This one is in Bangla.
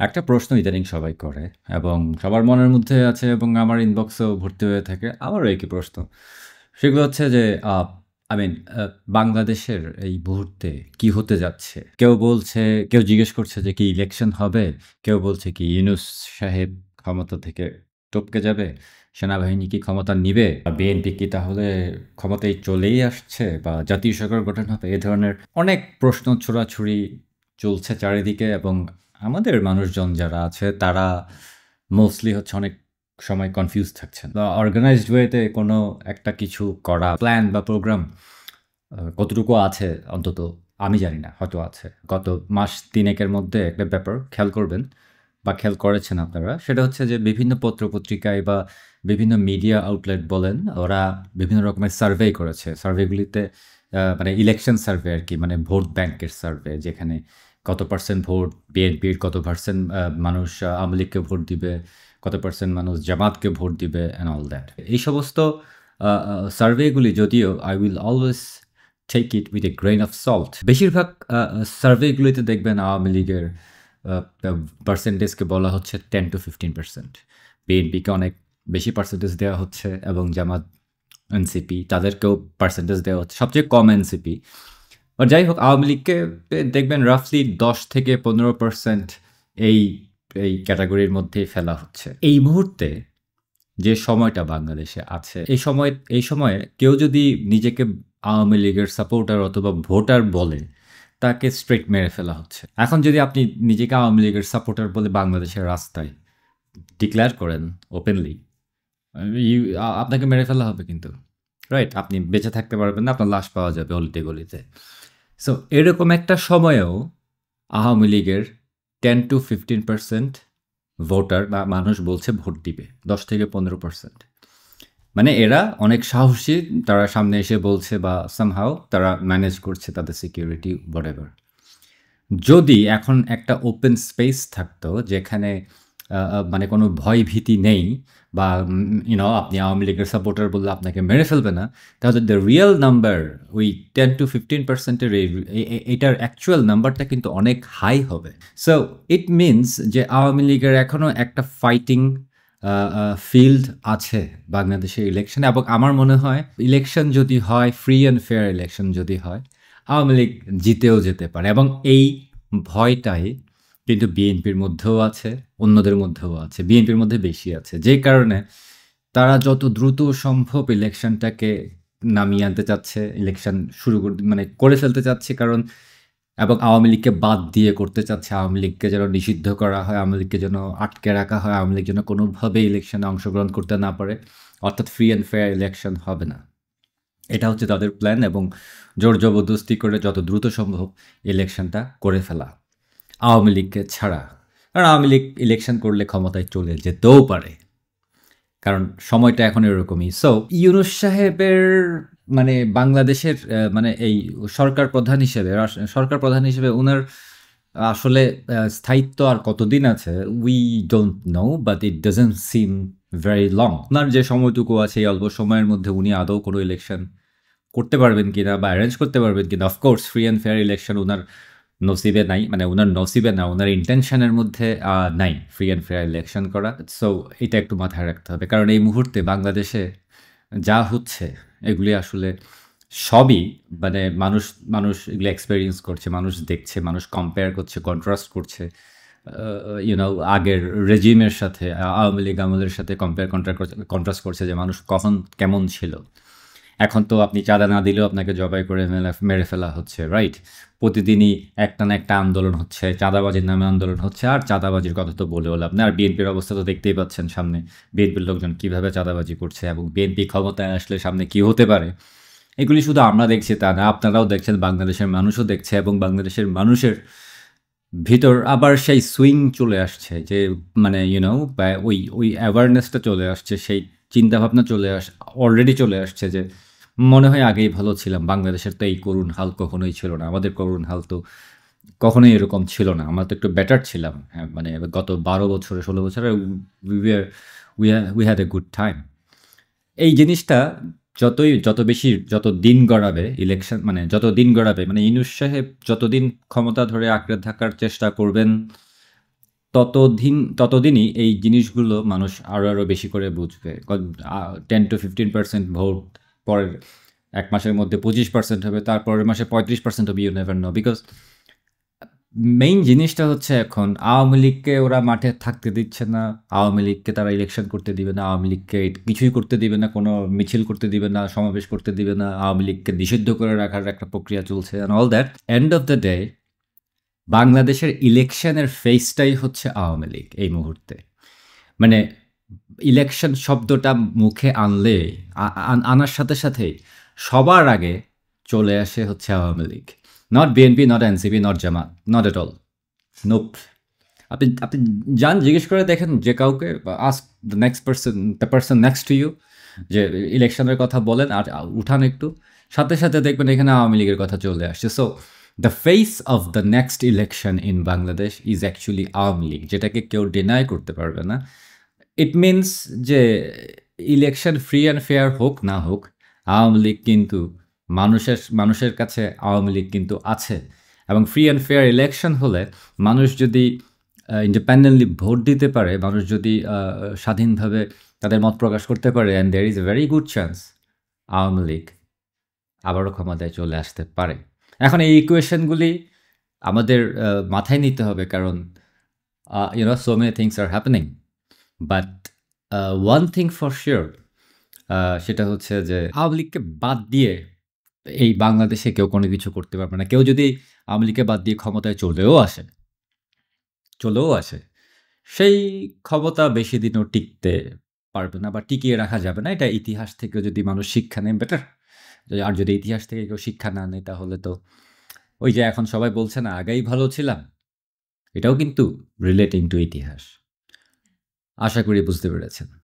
একটা প্রশ্ন ইদানিং সবাই করে এবং সবার মনের মধ্যে আছে এবং আমার ইনবক্সেও ভর্তি হয়ে থাকে। আমারও একই প্রশ্ন। সেগুলো হচ্ছে যে আই মিন বাংলাদেশের এই মুহূর্তে কি হতে যাচ্ছে? কেউ জিজ্ঞেস করছে যে কি ইলেকশন হবে? কেউ বলছে কি ইউনূস সাহেব ক্ষমতা থেকে টপকে যাবে? সেনাবাহিনী কি ক্ষমতা নিবে? বিএনপি কি তাহলে ক্ষমতায় চলেই আসছে বা জাতীয় সরকার গঠন হবে? এ ধরনের অনেক প্রশ্ন ছোড়াছুড়ি চলছে চারিদিকে এবং আমাদের মানুষজন যারা আছে তারা মোস্টলি হচ্ছে অনেক সময় কনফিউজ থাকছেন বা অর্গানাইজড ওয়েতে কোনো একটা কিছু করা প্ল্যান বা প্রোগ্রাম কতটুকু আছে অন্তত আমি জানি না, হয়তো আছে। গত মাস তিনেকের মধ্যে একটা ব্যাপার খেয়াল করবেন বা খেয়াল করেছেন আপনারা, সেটা হচ্ছে যে বিভিন্ন পত্রপত্রিকায় বা বিভিন্ন মিডিয়া আউটলেট বলেন, ওরা বিভিন্ন রকমের সার্ভে করেছে। সার্ভেগুলিতে মানে ইলেকশন সার্ভে আর কি, মানে ভোট ব্যাংকের সার্ভে, যেখানে কত পার্সেন্ট ভোট বিএনপির, কত পার্সেন্ট মানুষ আওয়ামী লীগকে ভোট দিবে, কত পার্সেন্ট মানুষ জামাতকে ভোট দিবে অ্যান্ড অল দ্যাট। এই সমস্ত সার্ভেগুলি যদিও I will always take it with a grain of salt. বেশিরভাগ সার্ভেগুলিতে দেখবেন আওয়ামী লীগের পার্সেন্টেজকে বলা হচ্ছে 10-15%, বিএনপিকে অনেক বেশি পার্সেন্টেজ দেওয়া হচ্ছে এবং জামাত এনসিপি তাদেরকেও পার্সেন্টেজ দেওয়া হচ্ছে, সবচেয়ে কম এনসিপি। আর যাই হোক, আওয়ামী লীগকে দেখবেন রাফলি 10-15% এই এই ক্যাটাগরির মধ্যেই ফেলা হচ্ছে। এই মুহূর্তে যে সময়টা বাংলাদেশে আছে, এই সময়ে কেউ যদি নিজেকে আওয়ামী লীগের সাপোর্টার অথবা ভোটার বলে, তাকে স্ট্রেট মেরে ফেলা হচ্ছে। এখন যদি আপনি নিজেকে আওয়ামী লীগের সাপোর্টার বলে বাংলাদেশের রাস্তায় ডিক্লেয়ার করেন ওপেনলি, আপনাকে মেরে ফেলা হবে কিন্তু, রাইট? আপনি বেঁচে থাকতে পারবেন না, আপনার লাশ পাওয়া যাবে অলিতে গলিতে। সো এরকম একটা সময়েও আওয়ামী লীগের 10-15% ভোটার বা মানুষ বলছে ভোট দিবে, 10-15%। মানে এরা অনেক সাহসী, তারা সামনে এসে বলছে বা সামহাও তারা ম্যানেজ করছে তাদের সিকিউরিটি হোয়াটএভার। যদি এখন একটা ওপেন স্পেস থাকতো যেখানে মানে কোনো ভয় ভীতি নেই বা আপনি আওয়ামী লীগের সাপোর্টার বললে আপনাকে মেরে ফেলবে না, তাহলে দ্য রিয়েল নাম্বার ওই 10-15%-এর এটার অ্যাকচুয়াল নাম্বারটা কিন্তু অনেক হাই হবে। সো ইট মিনস যে আওয়ামী লীগের এখনও একটা ফাইটিং ফিল্ড আছে বাংলাদেশের ইলেকশনে, এবং আমার মনে হয় ইলেকশন যদি হয়, ফ্রি অ্যান্ড ফেয়ার ইলেকশন যদি হয়, আওয়ামী লীগ জিতেও যেতে পারে। এবং এই ভয়টাই কিন্তু বিএনপির মধ্যেও আছে, অন্যদের মধ্যেও আছে, বিএনপির মধ্যে বেশি আছে, যে কারণে তারা যত দ্রুত সম্ভব ইলেকশনটাকে নামিয়ে আনতে চাচ্ছে, ইলেকশন শুরু মানে করে ফেলতে চাচ্ছে। কারণ এবং আওয়ামী লীগকে বাদ দিয়ে করতে চাচ্ছে, আওয়ামী লীগকে যেন নিষিদ্ধ করা হয়, আওয়ামী লীগকে যেন আটকে রাখা হয়, আওয়ামী লীগ যেন কোনোভাবে ইলেকশনে অংশগ্রহণ করতে না পারে, অর্থাৎ ফ্রি অ্যান্ড ফেয়ার ইলেকশন হবে না। এটা হচ্ছে তাদের প্ল্যান, এবং জোর জবরদস্তি করে যত দ্রুত সম্ভব ইলেকশনটা করে ফেলা আওয়ামী লীগকে ছাড়া। কারণ আওয়ামী লীগ ইলেকশন করলে ক্ষমতায় চলে যেতেও পারে, কারণ সময়টা এখন এরকমই। সো ইউনূস সাহেবের মানে বাংলাদেশের মানে এই সরকার প্রধান হিসেবে ওনার আসলে স্থায়িত্ব আর কতদিন আছে we don't know, but it doesn't seem very long. ওনার যে সময়টুকু আছে, এই অল্প সময়ের মধ্যে উনি আদৌ কোনো ইলেকশন করতে পারবেন কিনা বা অ্যারেঞ্জ করতে পারবেন কিনা। Of course free and fair election ওনার নসিবে নাই, মানে ওনার নসিবে না, ওনার ইন্টেনশনের মধ্যে নাই ফ্রি অ্যান্ড ফেয়ার ইলেকশন করা। সো এটা একটু মাথায় রাখতে হবে, কারণ এই মুহূর্তে বাংলাদেশে যা হচ্ছে এগুলি আসলে সবই মানে মানুষ মানুষ এগুলো এক্সপেরিয়েন্স করছে, মানুষ দেখছে, মানুষ কম্পেয়ার করছে, কন্ট্রাস্ট করছে আগের রেজিমের সাথে, আওয়ামী লীগ আমলের সাথে কন্ট্রাস্ট করছে যে মানুষ কখন কেমন ছিল। এখন তো আপনি চাঁদা না দিলেও আপনাকে জবাই করে মেরে ফেলা হচ্ছে, রাইট? প্রতিদিনই একটা না একটা আন্দোলন হচ্ছে, চাঁদাবাজির নামে আন্দোলন হচ্ছে, আর চাঁদাবাজির কথা তো বলে হলো আপনি। আর বিএনপির অবস্থা তো দেখতেই পাচ্ছেন সামনে, বিএনপির লোকজন কীভাবে চাঁদাবাজি করছে এবং বিএনপি ক্ষমতায় আসলে সামনে কী হতে পারে। এগুলি শুধু আমরা দেখছি তা না, আপনারাও দেখছেন, বাংলাদেশের মানুষও দেখছে, এবং বাংলাদেশের মানুষের ভিতর আবার সেই সুইং চলে আসছে যে মানে ওই ওই অ্যাওয়ারনেসটা চলে আসছে, সেই চিন্তাভাবনা অলরেডি চলে আসছে যে মনে হয় আগেই ভালো ছিলাম, বাংলাদেশের তো এই করুণ হাল কখনোই ছিল না, আমাদের করুণ হাল তো কখনোই এরকম ছিল না, আমরা তো একটু বেটার ছিলাম। হ্যাঁ, মানে গত 12 বছরে 16 বছরে we had a good time. এই জিনিসটা যত দিন গড়াবে ইলেকশন, মানে যত দিন গড়াবে, মানে ইউনূস সাহেব যতদিন ক্ষমতা ধরে আঁকড়ে থাকার চেষ্টা করবেন, ততদিনই এই জিনিসগুলো মানুষ আরো বেশি করে বুঝবে। 10-15% ভোট পরের ১ মাসের মধ্যে 25% হবে, তারপরের মাসে 35% হবে, you never know. Because main জিনিসটা হচ্ছে এখন আওয়ামী লীগকে ওরা মাঠে থাকতে দিচ্ছে না, আওয়ামী লীগকে তারা ইলেকশন করতে দিবে না, আওয়ামী লীগকে কিছুই করতে দিবে না, কোনো মিছিল করতে দিবে না, সমাবেশ করতে দিবে না, আওয়ামী লীগকে নিষিদ্ধ করে রাখার একটা প্রক্রিয়া চলছে and all that. End of the day বাংলাদেশের ইলেকশনের ফেসটাই হচ্ছে আওয়ামী লীগ এই মুহূর্তে। মানে ইলেকশন শব্দটা মুখে আনলে আনার সাথে সাথেই সবার আগে চলে আসে হচ্ছে Awami League. Not BNP, not NCP, not Jamaat, not at all, nope. আপনি আপনি যান জিজ্ঞেস করে দেখেন যে কাউকে, ask the person next to you, যে ইলেকশনের কথা বলেন আর উঠান একটু, সাথে সাথে দেখবেন এখানে আওয়ামী লীগের কথা চলে আসছে। So the face of the next election in Bangladesh is actually Awami League, যেটাকে কেউ ডিনাই করতে পারবে না। ইট মিনস যে ইলেকশন ফ্রি অ্যান্ড ফেয়ার হোক না হোক, আওয়ামী লীগ কিন্তু মানুষের কাছে আওয়ামী লীগ কিন্তু আছে। এবং ফ্রি অ্যান্ড ফেয়ার ইলেকশন হলে মানুষ যদি ইন্ডিপেন্ডেন্টলি ভোট দিতে পারে, মানুষ যদি স্বাধীনভাবে তাদের মত প্রকাশ করতে পারে, and there is a very good chance Awami League আবারও ক্ষমতায় চলে আসতে পারে। এখন এই ইকুয়েশনগুলি আমাদের মাথায় নিতে হবে, কারণ so many things are happening. But one thing for sure, সেটা হচ্ছে যে আওয়ামী লীগকে বাদ দিয়ে এই বাংলাদেশে কেউ কোনো কিছু করতে পারবে না। কেউ যদি আওয়ামী লীগকে বাদ দিয়ে ক্ষমতায় চলেও আসে, সেই ক্ষমতা বেশি দিনও টিকতে পারবে না বা টিকিয়ে রাখা যাবে না। এটা ইতিহাস থেকে যদি মানুষ শিক্ষা নেয় বেটার। আর যদি ইতিহাস থেকে কেউ শিক্ষা না নেয়, তাহলে তো ওই যে এখন সবাই বলছে না আগেই ভালো ছিলাম, এটাও কিন্তু রিলেটিং টু ইতিহাস। আশা করি বুঝতে পেরেছেন।